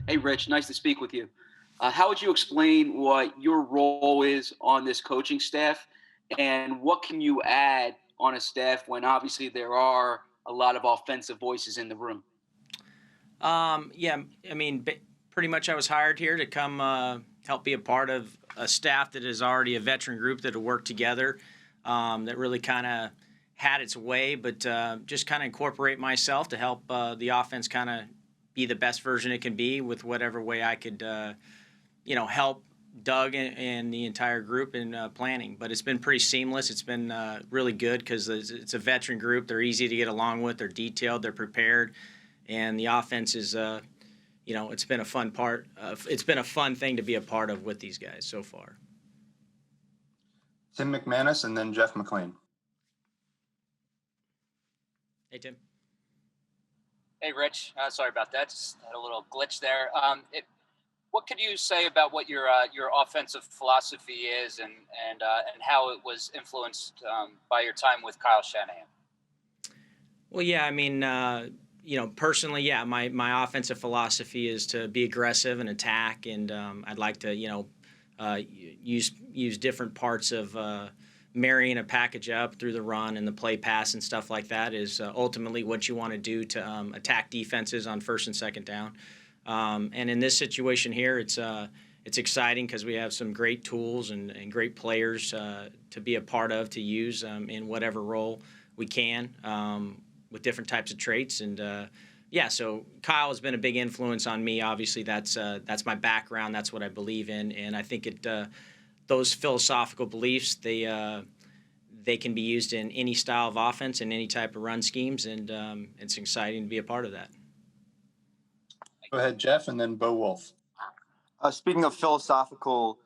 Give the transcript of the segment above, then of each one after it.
Hey, Rich, nice to speak with you. How would you explain what your role is on this coaching staff, and what can you add on a staff when obviously there are a lot of offensive voices in the room? Yeah, I mean, pretty much I was hired here to come help be a part of a staff that is already a veteran group that will work together, that really kind of had its way, but just kind of incorporate myself to help the offense kind of be the best version it can be with whatever way I could, help Doug and the entire group in planning. But it's been pretty seamless. It's been really good because it's a veteran group. They're easy to get along with. They're detailed. They're prepared, and the offense is, it's been a fun part. It's been a fun thing to be a part of with these guys so far. Tim McManus and then Jeff McLean. Hey, Tim. Hey, Rich. Sorry about that. Just had a little glitch there. What could you say about what your offensive philosophy is, and how it was influenced by your time with Kyle Shanahan? Well, yeah, I mean, personally, yeah, my offensive philosophy is to be aggressive and attack, and I'd like to, use different parts of marrying a package up through the run and the play pass and stuff like that is ultimately what you want to do to attack defenses on first and second down. And in this situation here, it's exciting because we have some great tools and great players to be a part of, to use in whatever role we can, with different types of traits. And so Kyle has been a big influence on me. Obviously, that's my background. That's what I believe in, and I think those philosophical beliefs, they can be used in any style of offense and any type of run schemes, and it's exciting to be a part of that. Go ahead, Jeff, and then Bo Wolf. Speaking of philosophical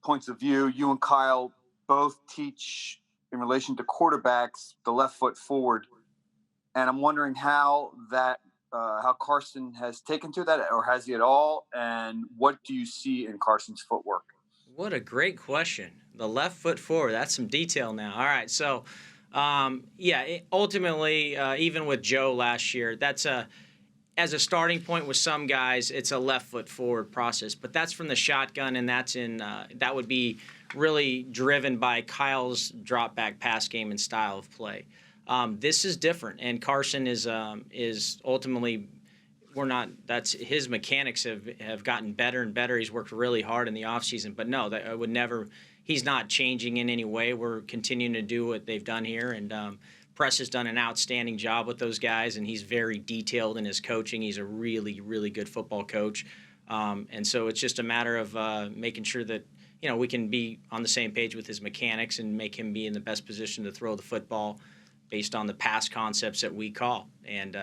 points of view, you and Kyle both teach in relation to quarterbacks the left foot forward, and I'm wondering how Carson has taken to that, or has he at all, and what do you see in Carson's footwork? What a great question. The left foot forward, that's some detail now. All right, so ultimately, even with Joe last year, that's as a starting point with some guys, it's a left foot forward process, but that's from the shotgun, and that would be really driven by Kyle's drop back pass game and style of play. This is different, and Carson is ultimately, that's his mechanics have gotten better and better. He's worked really hard in the offseason, but no, he's not changing in any way. We're continuing to do what they've done here, and Press has done an outstanding job with those guys, and he's very detailed in his coaching. He's a really, really good football coach. And so it's just a matter of making sure that, we can be on the same page with his mechanics and make him be in the best position to throw the football based on the pass concepts that we call. And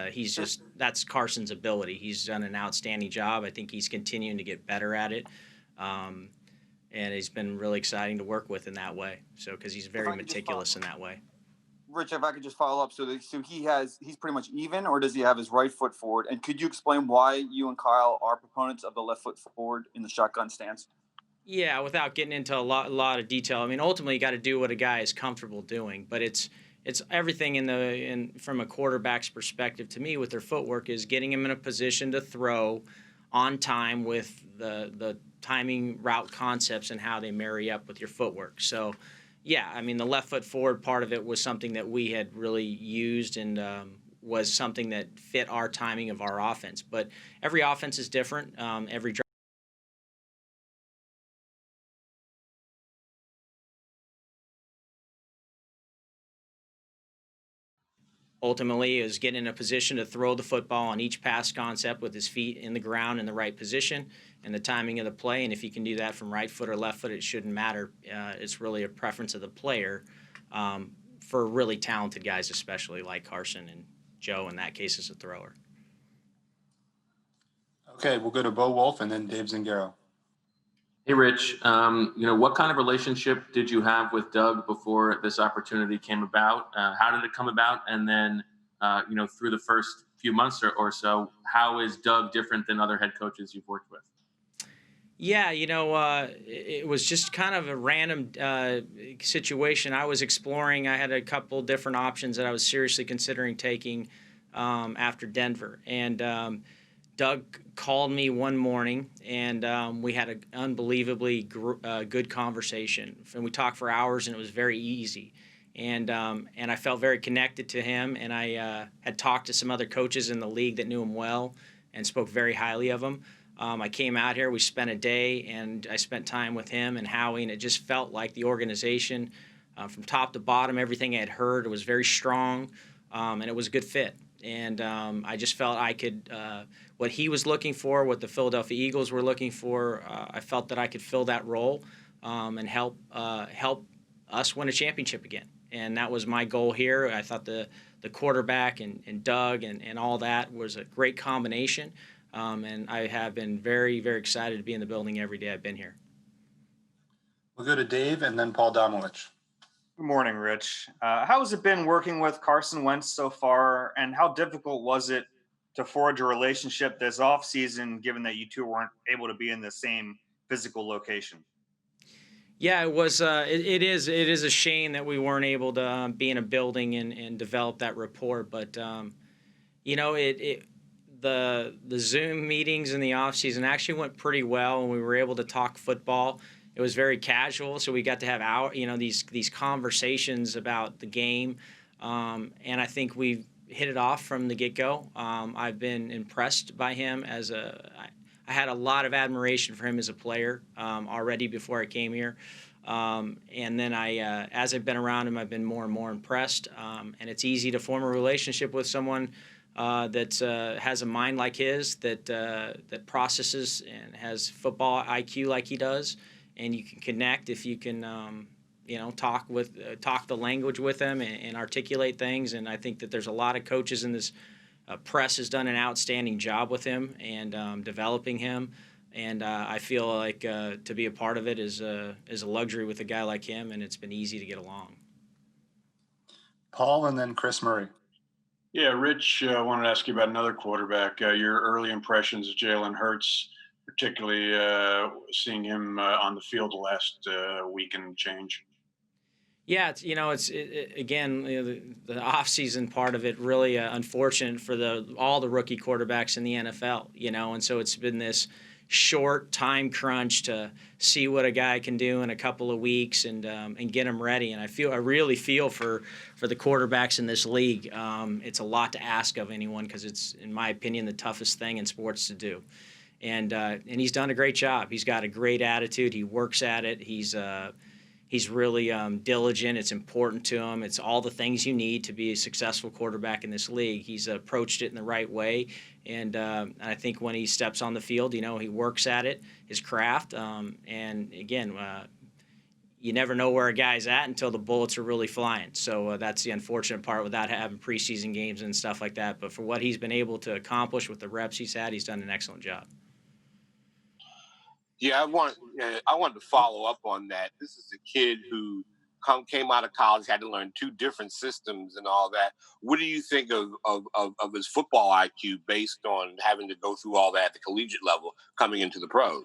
that's Carson's ability. He's done an outstanding job. I think he's continuing to get better at it. And he's been really exciting to work with in that way. So, because he's very meticulous in that way. Rich, if I could just follow up, so he's pretty much even, or does he have his right foot forward? And could you explain why you and Kyle are proponents of the left foot forward in the shotgun stance? Yeah, without getting into a lot of detail. I mean, ultimately, you got to do what a guy is comfortable doing, but it's everything from a quarterback's perspective. To me, with their footwork, is getting him in a position to throw on time with the timing, route concepts, and how they marry up with your footwork. So, yeah, I mean, the left foot forward part of it was something that we had really used and was something that fit our timing of our offense. But every offense is different. Every ultimately is getting in a position to throw the football on each pass concept with his feet in the ground in the right position and the timing of the play. And if he can do that from right foot or left foot, it shouldn't matter. It's really a preference of the player, for really talented guys, especially like Carson and Joe, in that case, as a thrower. Okay, we'll go to Bo Wolf and then Dave Zangaro. Hey, Rich. What kind of relationship did you have with Doug before this opportunity came about? How did it come about? And then, through the first few months or so, how is Doug different than other head coaches you've worked with? Yeah, it was just kind of a random situation. I was exploring. I had a couple different options that I was seriously considering taking after Denver. And Doug called me one morning, and we had an unbelievably good conversation. And we talked for hours, and it was very easy. And I felt very connected to him, and I had talked to some other coaches in the league that knew him well and spoke very highly of him. I came out here, we spent a day, and I spent time with him and Howie, and it just felt like the organization, from top to bottom, everything I had heard was very strong, and it was a good fit. And I just felt I could, what he was looking for, what the Philadelphia Eagles were looking for, I felt that I could fill that role and help us win a championship again. And that was my goal here. I thought the quarterback and Doug and all that was a great combination. And I have been very, very excited to be in the building every day I've been here. We'll go to Dave and then Paul Domowitch. Good morning, Rich. How has it been working with Carson Wentz so far, and how difficult was it to forge a relationship this offseason, given that you two weren't able to be in the same physical location? Yeah, it was. It is a shame that we weren't able to be in a building and develop that rapport. But the Zoom meetings in the offseason actually went pretty well, and we were able to talk football. It was very casual, so we got to have these conversations about the game, and I think we hit it off from the get-go. I've been impressed by him I had a lot of admiration for him as a player already before I came here, and then as I've been around him, I've been more and more impressed. And it's easy to form a relationship with someone that has a mind like his, that processes and has football IQ like he does. And you can connect if you can, talk the language with them and articulate things. And I think that there's a lot of coaches in this press has done an outstanding job with him and developing him. And I feel like to be a part of it is a luxury with a guy like him, and it's been easy to get along. Paul and then Chris Murray. Yeah, Rich, I wanted to ask you about another quarterback. Your early impressions of Jalen Hurts, particularly seeing him on the field the last week and change. Yeah, again, the off-season part of it really unfortunate for all the rookie quarterbacks in the NFL, and so it's been this short time crunch to see what a guy can do in a couple of weeks and get him ready. And I really feel for the quarterbacks in this league. It's a lot to ask of anyone because it's, in my opinion, the toughest thing in sports to do. And he's done a great job. He's got a great attitude. He works at it. He's really diligent. It's important to him. It's all the things you need to be a successful quarterback in this league. He's approached it in the right way. And I think when he steps on the field, he works at it, his craft. And again, you never know where a guy's at until the bullets are really flying. So that's the unfortunate part without having preseason games and stuff like that. But for what he's been able to accomplish with the reps he's had, he's done an excellent job. Yeah, I wanted to follow up on that. This is a kid who came out of college, had to learn two different systems and all that. What do you think of his football IQ based on having to go through all that at the collegiate level coming into the pros?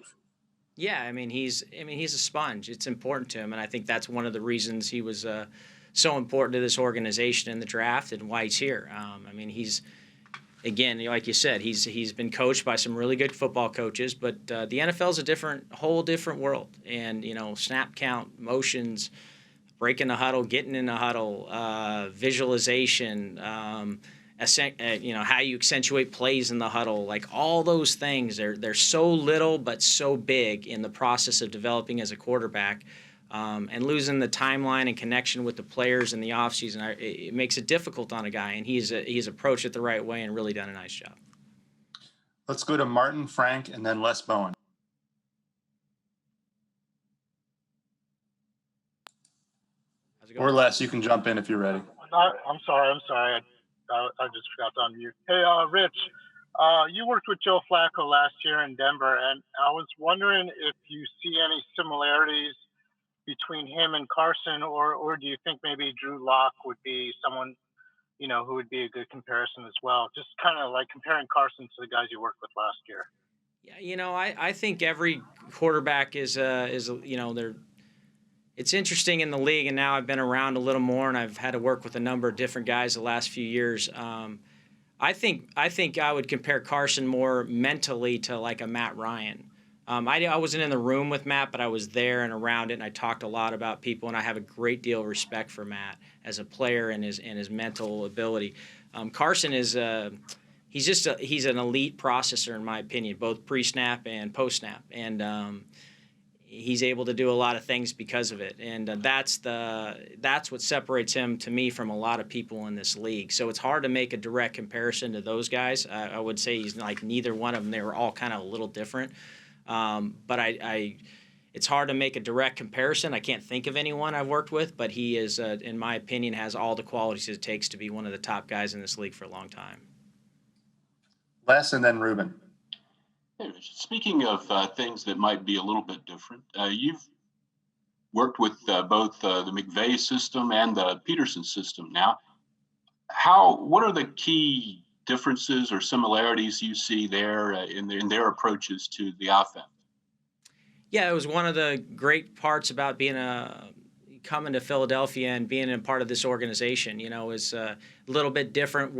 Yeah, he's a sponge. It's important to him, and I think that's one of the reasons he was so important to this organization in the draft and why he's here. He's, again, like you said, he's been coached by some really good football coaches, but the NFL is a whole different world. And snap count, motions, breaking the huddle, getting in the huddle, visualization, how you accentuate plays in the huddle, like all those things. They're so little but so big in the process of developing as a quarterback. And losing the timeline and connection with the players in the offseason, it makes it difficult on a guy, and he's approached it the right way and really done a nice job. Let's go to Martin, Frank, and then Les Bowen. Or Les, you can jump in if you're ready. I'm sorry. I just forgot to unmute. Hey, Rich, you worked with Joe Flacco last year in Denver, and I was wondering if you see any similarities between him and Carson, or do you think maybe Drew Lock would be someone, who would be a good comparison as well? Just kind of like comparing Carson to the guys you worked with last year. Yeah, I think every quarterback is it's interesting in the league, and now I've been around a little more, and I've had to work with a number of different guys the last few years. I think I would compare Carson more mentally to like a Matt Ryan. I wasn't in the room with Matt, but I was there and around it, and I talked a lot about people, and I have a great deal of respect for Matt as a player and his mental ability. Carson is he's an elite processor in my opinion, both pre-snap and post-snap, and he's able to do a lot of things because of it, and that's what separates him to me from a lot of people in this league. So it's hard to make a direct comparison to those guys. I would say he's like neither one of them. They were all kind of a little different. But it's hard to make a direct comparison. I can't think of anyone I've worked with, but he is, in my opinion, has all the qualities it takes to be one of the top guys in this league for a long time. Les and then Ruben. Hey, Rich. Speaking of things that might be a little bit different, you've worked with both the McVay system and the Peterson system now. What are the key differences or similarities you see there in their approaches to the offense? Yeah, it was one of the great parts about coming to Philadelphia and being a part of this organization. Is a little bit different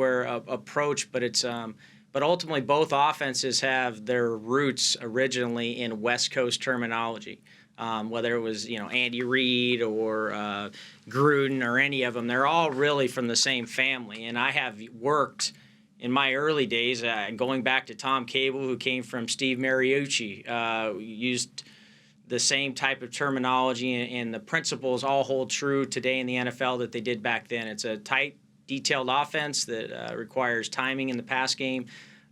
approach, but ultimately both offenses have their roots originally in West Coast terminology. Whether it was Andy Reid or Gruden or any of them, they're all really from the same family. And I have worked in my early days, going back to Tom Cable, who came from Steve Mariucci, used the same type of terminology, and the principles all hold true today in the NFL that they did back then. It's a tight, detailed offense that requires timing in the pass game,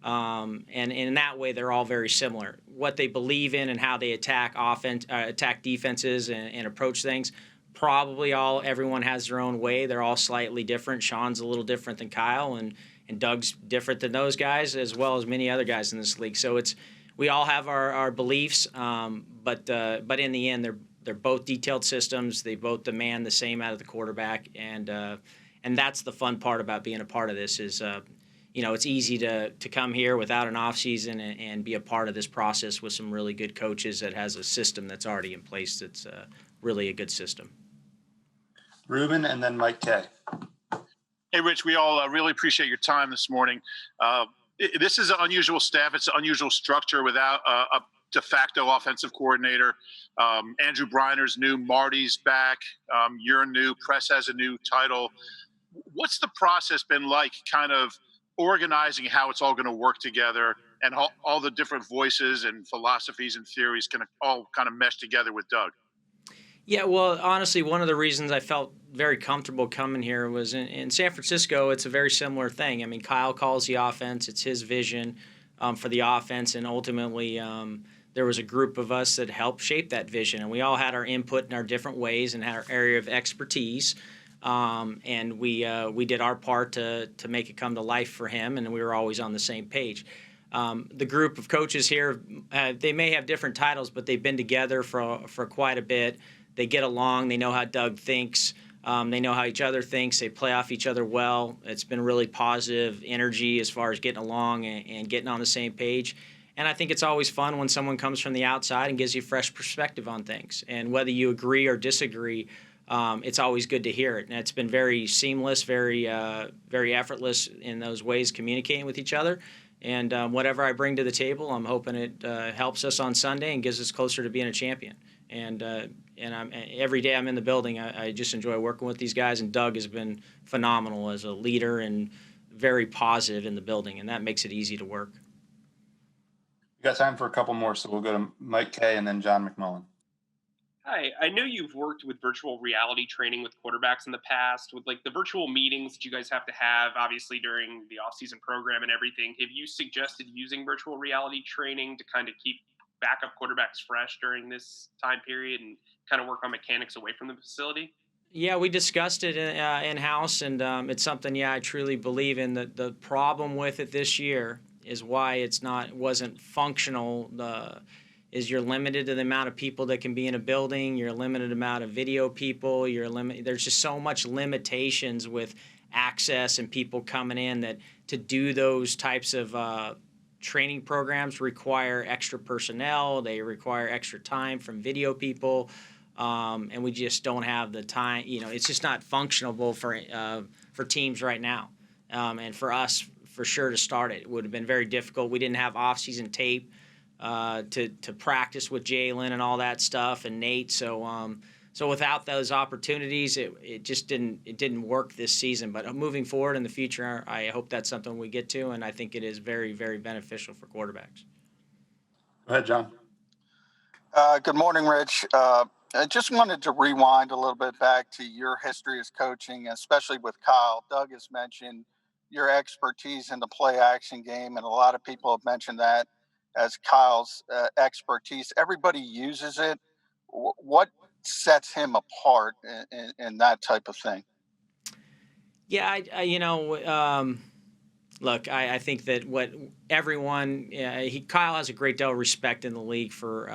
and in that way, they're all very similar. What they believe in and how they attack defenses and approach things, probably everyone has their own way. They're all slightly different. Sean's a little different than Kyle, and Doug's different than those guys, as well as many other guys in this league. So we all have our beliefs, but in the end, they're both detailed systems. They both demand the same out of the quarterback, and that's the fun part about being a part of this. Is it's easy to come here without an off season and be a part of this process with some really good coaches that has a system that's already in place. That's really a good system. Ruben and then Mike K. Hey, Rich, we all really appreciate your time this morning. This is an unusual staff. It's an unusual structure without a de facto offensive coordinator. Andrew Briner's new, Marty's back. You're new, Press has a new title. What's the process been like kind of organizing how it's all going to work together and all the different voices and philosophies and theories can all kind of mesh together with Doug? Yeah, well, honestly, one of the reasons I felt very comfortable coming here was in San Francisco, it's a very similar thing. I mean, Kyle calls the offense. It's his vision for the offense, and ultimately there was a group of us that helped shape that vision, and we all had our input in our different ways and had our area of expertise, and we did our part to make it come to life for him, and we were always on the same page. The group of coaches here, they may have different titles, but they've been together for quite a bit. They get along. They know how Doug thinks. They know how each other thinks. They play off each other well. It's been really positive energy as far as getting along and getting on the same page. And I think it's always fun when someone comes from the outside and gives you fresh perspective on things. And whether you agree or disagree, it's always good to hear it. And it's been very seamless, very effortless in those ways, communicating with each other. And whatever I bring to the table, I'm hoping it helps us on Sunday and gets us closer to being a champion. And every day I'm in the building, I just enjoy working with these guys. And Doug has been phenomenal as a leader and very positive in the building, and that makes it easy to work. We got time for a couple more, so we'll go to Mike K. and then John McMullen. Hi, I know you've worked with virtual reality training with quarterbacks in the past, with like the virtual meetings that you guys have to have, obviously during the off-season program and everything. Have you suggested using virtual reality training to kind of keep backup quarterbacks fresh during this time period and kind of work on mechanics away from the facility? Yeah, we discussed it in-house, and it's something, I truly believe in. The problem with it this year is why it wasn't functional, is you're limited to the amount of people that can be in a building. You're limited amount of video people. There's just so much limitations with access and people coming in that to do those types of training programs require extra personnel. They require extra time from video people, and we just don't have the time. It's just not functionable for teams right now, and for us for sure to start it. It would have been very difficult. We didn't have off-season tape to practice with Jalen and all that stuff and Nate. So without those opportunities, it just didn't work this season. But moving forward in the future, I hope that's something we get to, and I think it is very, very beneficial for quarterbacks. Go ahead, John. Good morning, Rich. I just wanted to rewind a little bit back to your history as coaching, especially with Kyle. Doug has mentioned your expertise in the play action game, and a lot of people have mentioned that as Kyle's expertise. Everybody uses it. What sets him apart in that type of thing? Yeah, look, I think that what everyone, Kyle has a great deal of respect in the league for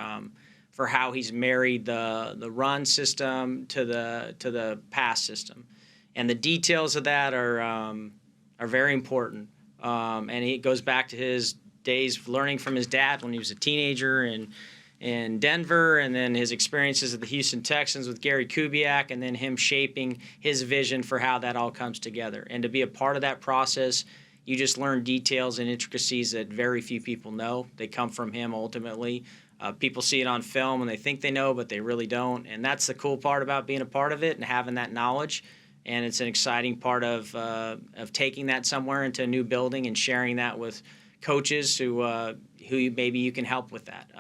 how he's married the run system to the pass system, and the details of that are very important. And it goes back to his days learning from his dad when he was a teenager in Denver, and then his experiences at the Houston Texans with Gary Kubiak, and then him shaping his vision for how that all comes together. And to be a part of that process, you just learn details and intricacies that very few people know. They come from him ultimately. People see it on film and they think they know, but they really don't. And that's the cool part about being a part of it and having that knowledge. And it's an exciting part of taking that somewhere into a new building and sharing that with coaches who maybe you can help with that.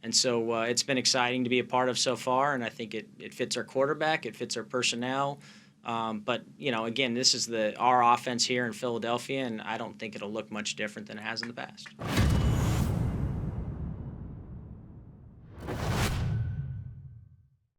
And so it's been exciting to be a part of so far, and I think it fits our quarterback, it fits our personnel. But, again, this is our offense here in Philadelphia, and I don't think it'll look much different than it has in the past.